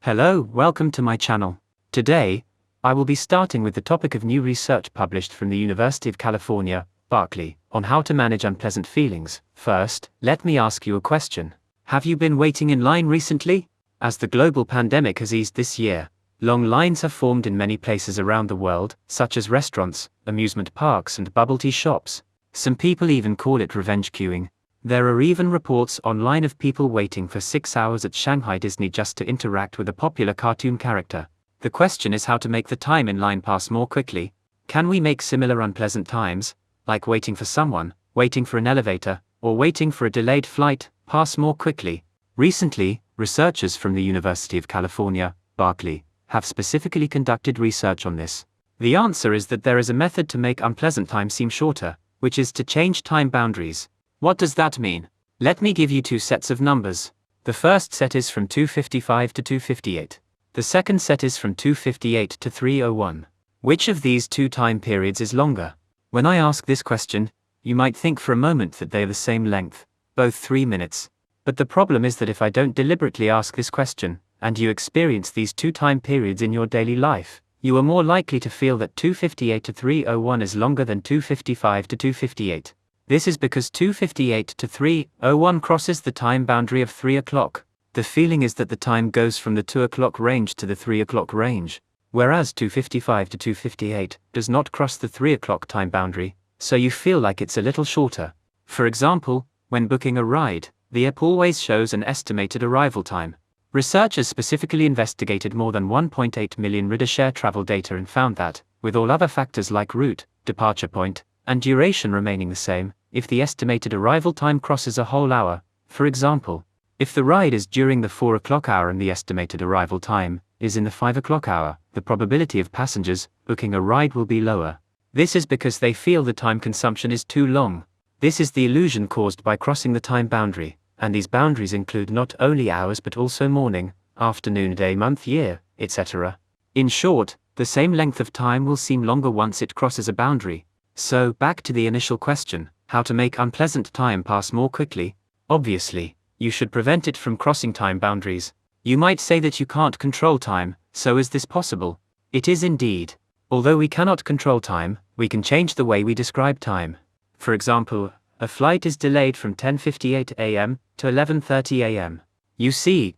Hello, welcome to my channel. Today, I will be starting with the topic of new research published from the University of California, Berkeley, on how to manage unpleasant feelings. First, let me ask you a question. Have you been waiting in line recently? As the global pandemic has eased this year, long lines have formed in many places around the world, such as restaurants, amusement parks and bubble tea shops. Some people even call it revenge queuing. There are even reports online of people waiting for 6 hours at Shanghai Disney just to interact with a popular cartoon character. The question is how to make the time in line pass more quickly. Can we make similar unpleasant times, like waiting for someone, waiting for an elevator, or waiting for a delayed flight, pass more quickly? Recently, researchers from the University of California, Berkeley, have specifically conducted research on this. The answer is that there is a method to make unpleasant time seem shorter, which is to change time boundaries. What does that mean? Let me give you two sets of numbers. The first set is from 2:55 to 2:58. The second set is from 2:58 to 3:01. Which of these two time periods is longer? When I ask this question, you might think for a moment that they are the same length, both 3 minutes. But the problem is that if I don't deliberately ask this question, and you experience these two time periods in your daily life, you are more likely to feel that 2:58 to 3:01 is longer than 2:55 to 2:58. This is because 2:58 to 3:01 crosses the time boundary of 3 o'clock. The feeling is that the time goes from the 2 o'clock range to the 3 o'clock range, whereas 2:55 to 2:58 does not cross the 3 o'clock time boundary, so you feel like it's a little shorter. For example, when booking a ride, the app always shows an estimated arrival time. Researchers specifically investigated more than 1.8 million rideshare travel data and found that, with all other factors like route, departure point, and duration remaining the same, if the estimated arrival time crosses a whole hour, for example, if the ride is during the 4 o'clock hour and the estimated arrival time is in the 5 o'clock hour, the probability of passengers booking a ride will be lower. This is because they feel the time consumption is too long. This is the illusion caused by crossing the time boundary, and these boundaries include not only hours but also morning, afternoon, day, month, year, etc. In short, the same length of time will seem longer once it crosses a boundary. So, back to the initial question, how to make unpleasant time pass more quickly? Obviously, you should prevent it from crossing time boundaries. You might say that you can't control time, so is this possible? It is indeed. Although we cannot control time, we can change the way we describe time. For example, a flight is delayed from 10:58 a.m. to 11:30 a.m. You see,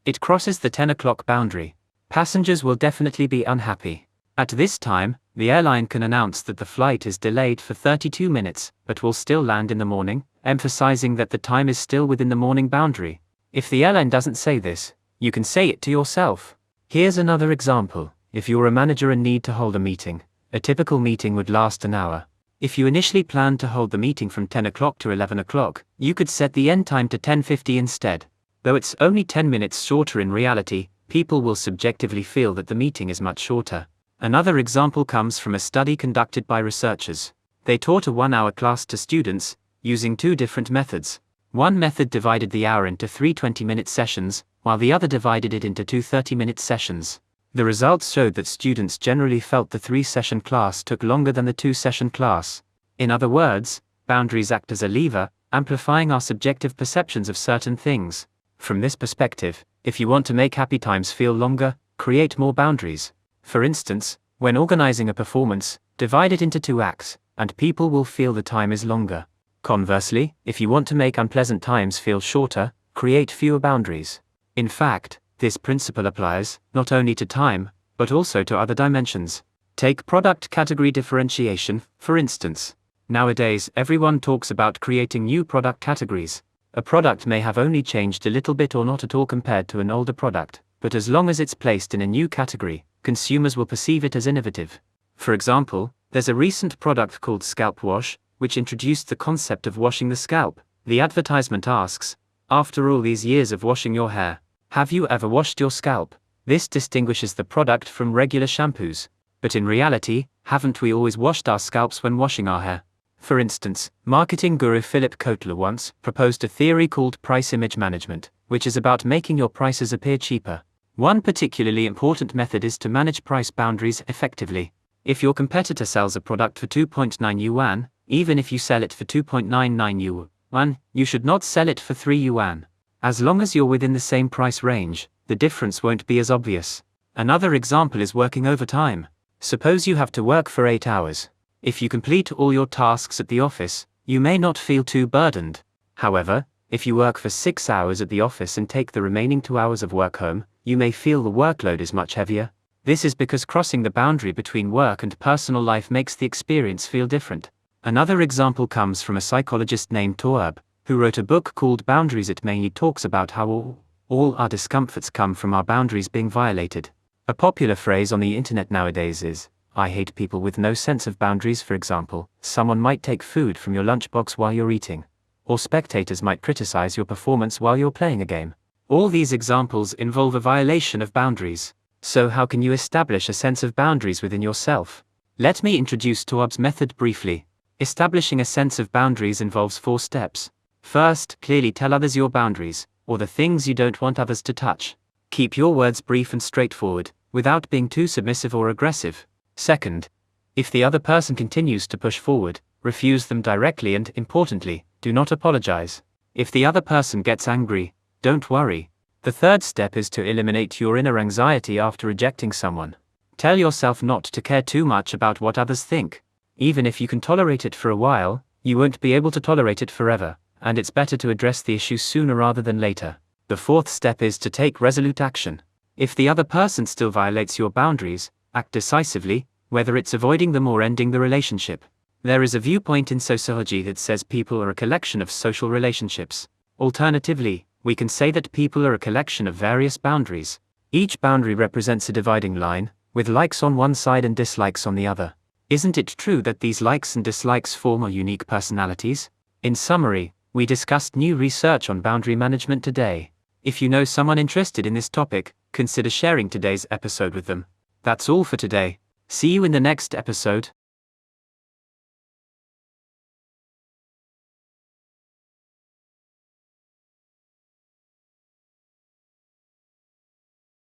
it crosses the 10 o'clock boundary. Passengers will definitely be unhappy. At this time, the airline can announce that the flight is delayed for 32 minutes, but will still land in the morning, emphasizing that the time is still within the morning boundary. If the airline doesn't say this, you can say it to yourself. Here's another example. If you're a manager and need to hold a meeting, a typical meeting would last an hour. If you initially planned to hold the meeting from 10 o'clock to 11 o'clock, you could set the end time to 10:50 instead. Though it's only 10 minutes shorter in reality, people will subjectively feel that the meeting is much shorter. Another example comes from a study conducted by researchers. They taught a 1-hour class to students, using two different methods. One method divided the hour into 3 20-minute sessions, while the other divided it into 2 30-minute sessions. The results showed that students generally felt the 3-session class took longer than the 2-session class. In other words, boundaries act as a lever, amplifying our subjective perceptions of certain things. From this perspective, if you want to make happy times feel longer, create more boundaries. For instance, when organizing a performance, divide it into 2 acts, and people will feel the time is longer. Conversely, if you want to make unpleasant times feel shorter, create fewer boundaries. In fact, this principle applies not only to time, but also to other dimensions. Take product category differentiation, for instance. Nowadays, everyone talks about creating new product categories. A product may have only changed a little bit or not at all compared to an older product, but as long as it's placed in a new category, consumers will perceive it as innovative. For example, there's a recent product called Scalp Wash, which introduced the concept of washing the scalp. The advertisement asks, after all these years of washing your hair, have you ever washed your scalp? This distinguishes the product from regular shampoos. But in reality, haven't we always washed our scalps when washing our hair? For instance, marketing guru Philip Kotler once proposed a theory called price image management, which is about making your prices appear cheaper. One particularly important method is to manage price boundaries effectively. If your competitor sells a product for 2.9 yuan, even if you sell it for 2.99 yuan, you should not sell it for 3 yuan. As long as you're within the same price range, the difference won't be as obvious. Another example is working overtime. Suppose you have to work for 8 hours. If you complete all your tasks at the office, you may not feel too burdened. However, if you work for 6 hours at the office and take the remaining 2 hours of work home, you may feel the workload is much heavier. This is because crossing the boundary between work and personal life makes the experience feel different. Another example comes from a psychologist named Torb, who wrote a book called Boundaries. It mainly talks about how all our discomforts come from our boundaries being violated. A popular phrase on the internet nowadays is, "I hate people with no sense of boundaries." For example, someone might take food from your lunchbox while you're eating. Or spectators might criticize your performance while you're playing a game. All these examples involve a violation of boundaries. So how can you establish a sense of boundaries within yourself? Let me introduce Torb's method briefly. Establishing a sense of boundaries involves 4 steps. First, clearly tell others your boundaries, or the things you don't want others to touch. Keep your words brief and straightforward, without being too submissive or aggressive. Second, if the other person continues to push forward, refuse them directly and, importantly, do not apologize. If the other person gets angry, don't worry. The third step is to eliminate your inner anxiety after rejecting someone. Tell yourself not to care too much about what others think. Even if you can tolerate it for a while, you won't be able to tolerate it forever, and it's better to address the issue sooner rather than later. The fourth step is to take resolute action. If the other person still violates your boundaries, act decisively, whether it's avoiding them or ending the relationship. There is a viewpoint in sociology that says people are a collection of social relationships. Alternatively, we can say that people are a collection of various boundaries. Each boundary represents a dividing line, with likes on one side and dislikes on the other. Isn't it true that these likes and dislikes form our unique personalities? In summary, we discussed new research on boundary management today. If you know someone interested in this topic, consider sharing today's episode with them. That's all for today. See you in the next episode.